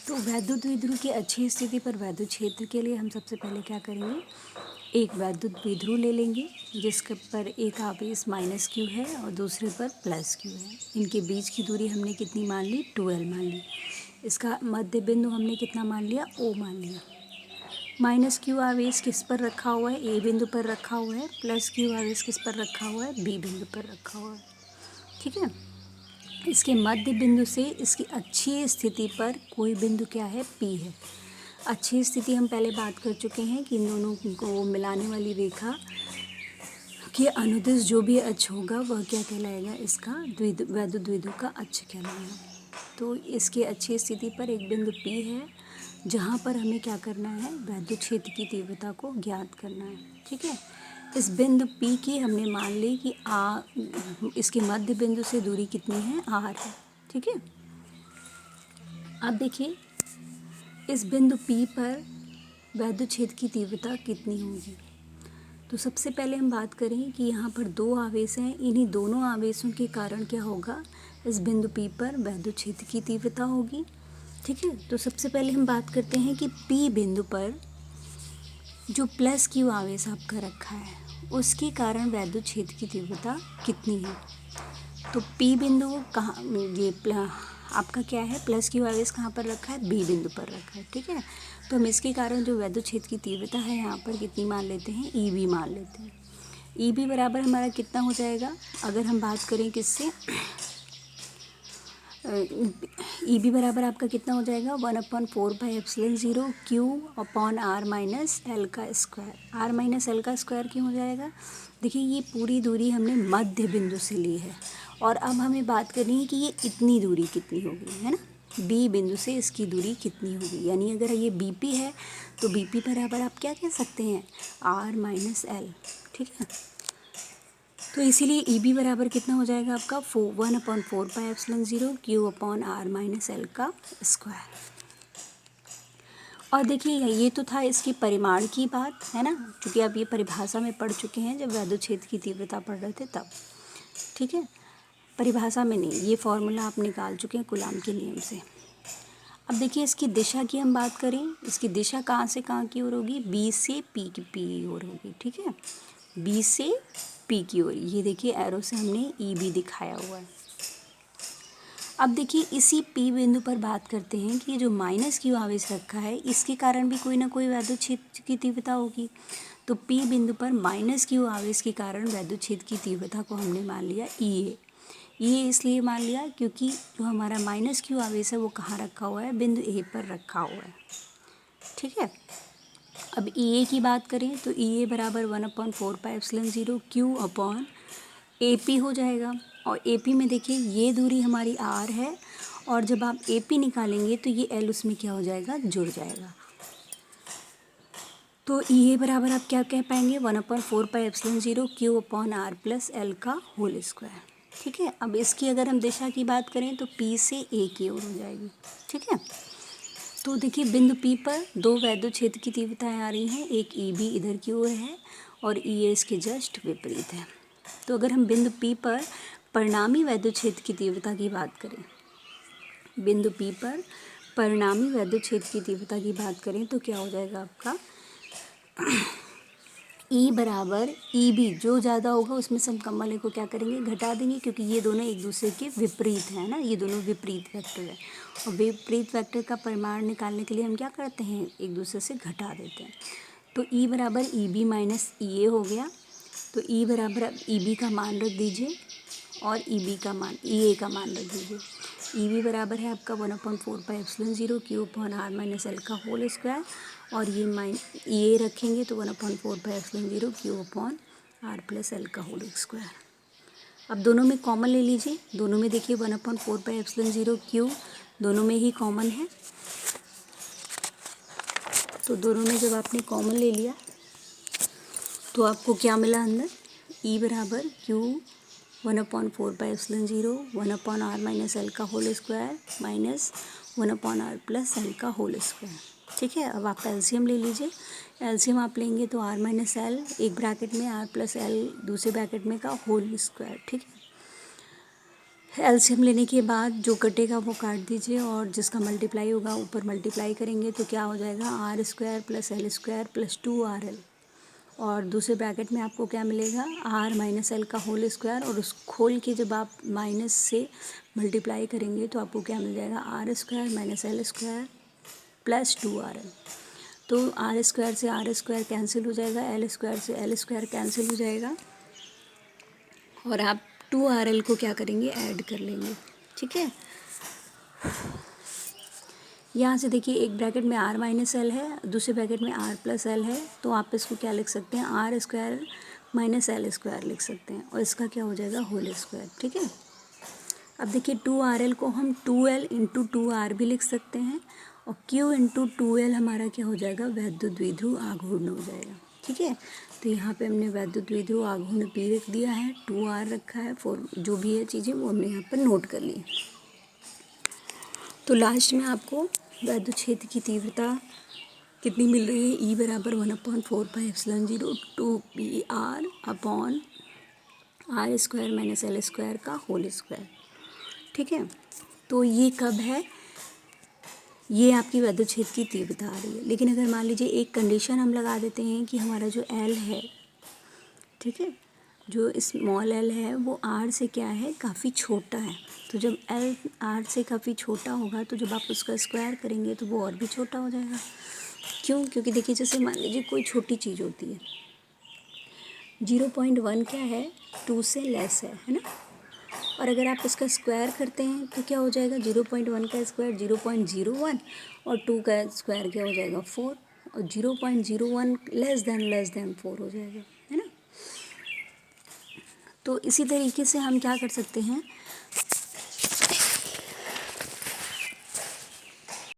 तो वैद्युत द्विध्रुव की अच्छी स्थिति पर वैद्युत क्षेत्र के लिए हम सबसे पहले क्या करेंगे, एक वैद्युत द्विध्रुव ले लेंगे जिसके पर एक आवेश -q है और दूसरे पर +q है। इनके बीच की दूरी हमने कितनी मान ली, 2l मान ली। इसका मध्य बिंदु हमने कितना मान लिया, O मान लिया। -q आवेश किस पर रखा हुआ है, A बिंदु पर रखा हुआ है। +q आवेश किस पर रखा हुआ है, B बिंदु पर रखा हुआ है। ठीक है। इसके मध्य बिंदु से इसकी अच्छी स्थिति पर कोई बिंदु क्या है, P है। अच्छी स्थिति हम पहले बात कर चुके हैं कि इन दोनों को मिलाने वाली रेखा कि अनुदिश जो भी अक्ष होगा वह क्या कहलाएगा, इसका वैद्युत द्विध्रुव का अक्ष कहलाएगा। तो इसके अच्छी स्थिति पर एक बिंदु P है जहाँ पर हमें क्या करना है, वैद्युत क्षेत्र की तीव्रता को ज्ञात करना है। ठीक है। इस बिंदु P की हमने मान ली कि इसके मध्य बिंदु से दूरी कितनी है, r है। ठीक है। अब देखिए इस बिंदु P पर वैद्युत क्षेत्र की तीव्रता कितनी होगी। तो सबसे पहले हम बात करें कि यहाँ पर दो आवेश हैं, इन्हीं दोनों आवेशों के कारण क्या होगा, इस बिंदु P पर वैद्युत क्षेत्र की तीव्रता होगी। ठीक है। तो सबसे पहले हम बात करते हैं कि P बिंदु पर जो +q आवेश आपका रखा है उसके कारण वैद्युत क्षेत्र की तीव्रता कितनी है। तो P बिंदु कहाँ, ये आपका क्या है, +q आवेश कहाँ पर रखा है, B बिंदु पर रखा है। ठीक है। तो हम इसके कारण जो वैद्युत क्षेत्र की तीव्रता है यहाँ पर कितनी मान लेते हैं, EB मान लेते हैं। EB बराबर हमारा कितना हो जाएगा, अगर हम बात करें किससे, EB बराबर आपका कितना हो जाएगा, 1/4πε0 Q/r-l का स्क्वायर। r-l का स्क्वायर क्यों हो जाएगा, देखिए ये पूरी दूरी हमने मध्य बिंदु से ली है और अब हमें बात करनी है कि ये इतनी दूरी कितनी होगी, है ना, B बिंदु से इसकी दूरी कितनी होगी। यानी अगर ये BP है तो BP बराबर आप क्या कह सकते हैं, r-l। ठीक है। तो इसीलिए EB बराबर कितना हो जाएगा आपका 1/4πε0 Q/r-l का स्क्वायर। और देखिए ये तो था इसकी परिमाण की बात, है ना, क्योंकि आप ये परिभाषा में पढ़ चुके हैं जब वैद्युत क्षेत्र की तीव्रता पढ़ रहे थे तब। ठीक है। परिभाषा में नहीं, ये फॉर्मूला आप निकाल चुके हैं कूलाम के नियम से। अब देखिए इसकी दिशा की हम बात करें, इसकी दिशा कहाँ से कहाँ की ओर होगी, B से P की ओर होगी। ठीक है। B से P की ओर, ये देखिए एरो से हमने EB दिखाया हुआ है। अब देखिए इसी P बिंदु पर बात करते हैं कि जो -q आवेश रखा है इसके कारण भी कोई ना कोई वैद्युत क्षेत्र की तीव्रता होगी। तो P बिंदु पर -q आवेश के कारण वैद्युत क्षेत्र की तीव्रता को हमने मान लिया EA। ये इसलिए मान लिया क्योंकि जो हमारा -q आवेश है वो कहाँ रखा हुआ है, बिंदु A पर रखा हुआ है। ठीक है। अब EA की बात करें तो EA बराबर 1/4πε0 Q/AP हो जाएगा। और AP में देखिए ये दूरी हमारी R है और जब आप AP निकालेंगे तो ये L उसमें क्या हो जाएगा, जुड़ जाएगा। तो EA बराबर आप क्या कह पाएंगे, 1/4πε0 Q/r+l का होल स्क्वायर। ठीक है। अब इसकी अगर हम दिशा की बात करें तो P से A की ओर हो जाएगी। ठीक है। तो देखिए बिंदु P पर दो वैद्युत क्षेत्र की तीव्रताएं आ रही हैं, एक EB इधर की ओर है और EA इसके जस्ट विपरीत है। तो अगर हम बिंदु P पर परिणामी वैद्युत क्षेत्र की तीव्रता की बात करें, बिंदु P पर परिणामी वैद्युत क्षेत्र की तीव्रता की बात करें तो क्या हो जाएगा आपका, E बराबर EB, जो ज़्यादा होगा उसमें से हम कम वाले को क्या करेंगे, घटा देंगे, क्योंकि ये दोनों एक दूसरे के विपरीत हैं ना, ये दोनों विपरीत वेक्टर है और विपरीत वेक्टर का परिमाण निकालने के लिए हम क्या करते हैं, एक दूसरे से घटा देते हैं। तो E बराबर EB माइनस EA हो गया। तो E बराबर अब EB का मान रख दीजिए और EB का मान, EA का मान रख दीजिए। EB बराबर है आपका 1/4πε0 Q/r-l का होल स्क्वायर और ये EA रखेंगे तो 1/4πε0 Q/r+l का होल स्क्वायर। अब दोनों में कॉमन ले लीजिए, दोनों में देखिए 1/4πε0 Q दोनों में ही कॉमन है। तो दोनों में जब आपने कॉमन ले लिया तो आपको क्या मिला अंदर, E बराबर Q 1/4πε0 1/r-l का होल स्क्वायर माइनस 1/r+l का होल स्क्वायर। ठीक है। अब आप एलसीएम ले लीजिए, एलसीएम आप लेंगे तो r-l एक ब्रैकेट में, r+l दूसरे ब्रैकेट में का होल स्क्वायर। ठीक है। एलसीएम लेने के बाद जो कटेगा वो काट दीजिए और जिसका मल्टीप्लाई होगा ऊपर मल्टीप्लाई करेंगे तो क्या हो जाएगा R square plus L square plus 2RL। और दूसरे ब्रैकेट में आपको क्या मिलेगा आर माइनस एल का होल स्क्वायर, और उस खोल के जब आप माइनस से मल्टीप्लाई करेंगे तो आपको क्या मिल जाएगा R square minus L square plus 2RL। तो आर स्क्वायर से आर स्क्वायर कैंसिल हो जाएगा, एल स्क्वायर से एल स्क्वायर कैंसिल हो जाएगा, और आप 2RL को क्या करेंगे ऐड कर लेंगे। ठीक है, यहाँ से देखिए एक ब्रैकेट में आर माइनस एल है, दूसरे ब्रैकेट में आर प्लस एल है, तो आप इसको क्या लिख सकते हैं R square minus L square लिख सकते हैं, और इसका क्या हो जाएगा होल स्क्वायर। ठीक है, अब देखिए 2RL को हम 2L इंटू 2R भी लिख सकते हैं, और Q इंटू 2L हमारा क्या हो जाएगा वैद्युत द्विध्रुव आघूर्ण हो जाएगा। ठीक है, तो यहाँ पे हमने वैद्युत द्विध्रुव आघूर्ण P रख दिया है, 2R रखा है, फॉर जो भी है चीज़ें वो हमने यहाँ पर नोट कर ली। तो लास्ट में आपको वैद्युत क्षेत्र की तीव्रता कितनी मिल रही है, E बराबर 1/4πε0 2PR upon R square minus L square का होल स्क्वायर। ठीक है, तो ये कब है, ये आपकी वैद्युत क्षेत्र की तीव्रता आ रही है। लेकिन अगर मान लीजिए एक कंडीशन हम लगा देते हैं कि हमारा जो एल है, ठीक है, जो स्मॉल एल है वो आर से क्या है काफ़ी छोटा है, तो जब एल आर से काफ़ी छोटा होगा तो जब आप उसका स्क्वायर करेंगे तो वो और भी छोटा हो जाएगा। क्यों, क्योंकि देखिए जैसे मान लीजिए कोई छोटी चीज़ होती है, 0.1 क्या है 2 से लेस है ना, और अगर आप इसका स्क्वायर करते हैं तो क्या हो जाएगा 0.1 का स्क्वायर 0.01, और 2 का स्क्वायर क्या हो जाएगा 4, और 0.01 लेस देन 4 हो जाएगा, है ना। तो इसी तरीके से हम क्या कर सकते हैं,